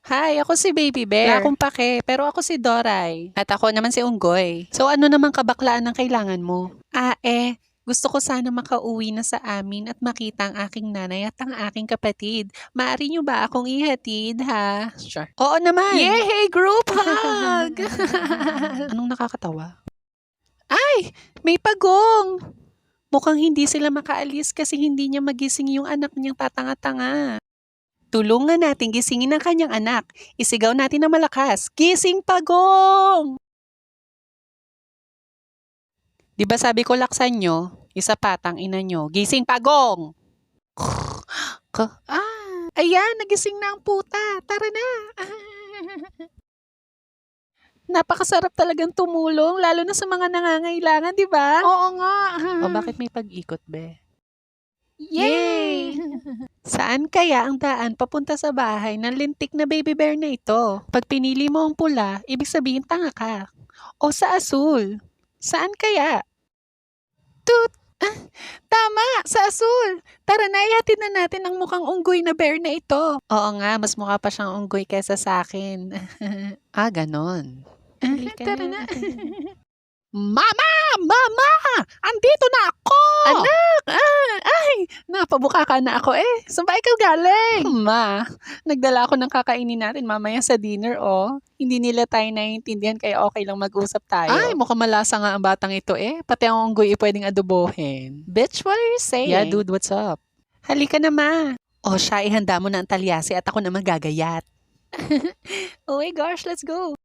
Hi, ako si Baby Bear. Wala akong pake, pero ako si Doray. At ako naman si Unggoy. So ano naman kabaklaan ang kailangan mo? Gusto ko sana makauwi na sa amin at makita ang aking nanay at ang aking kapatid. Maaari niyo ba akong ihatid, ha? Sure. Oo naman. Yay! Group hug! Anong nakakatawa? Ay! May pagong! Mukhang hindi sila makaalis kasi hindi niya magising yung anak niyang tatanga-tanga. Tulungan natin gisingin ang kanyang anak. Isigaw natin na malakas. Gising pagong! Di ba sabi ko laksan nyo? Isa patang ina nyo. Gising pagong! Ayan, nagising na ang puta. Tara na. Napakasarap talagang tumulong, lalo na sa mga nangangailangan, di ba? Oo nga. O bakit may pag-ikot, be? Yay! Saan kaya ang daan papunta sa bahay ng lintik na baby bear na ito? Pag pinili mo ang pula, ibig sabihin tanga ka. O sa asul? Saan kaya? Tut! Tama! Sa asul! Tara na, ihatid na natin ang mukhang unggoy na bear na ito. Oo nga, mas mukha pa siyang unggoy kesa sa akin. Ganon. Tara na. Mama! Mama! Andito na ako! Anak! Napabuka ka na ako eh. Saan ba ikaw galing? Ma, nagdala ako ng kakainin natin mamaya sa dinner oh. Hindi nila tayo naiintindihan kaya okay lang mag-usap tayo. Ay, mukhang malasa nga ang batang ito eh. Pati ang unggoy pwedeng adobohin. Bitch, what are you saying? Yeah, dude, what's up? Halika na, ma. O siya, ihanda mo na ang talyasi at ako na magagayat. Oh my gosh, let's go.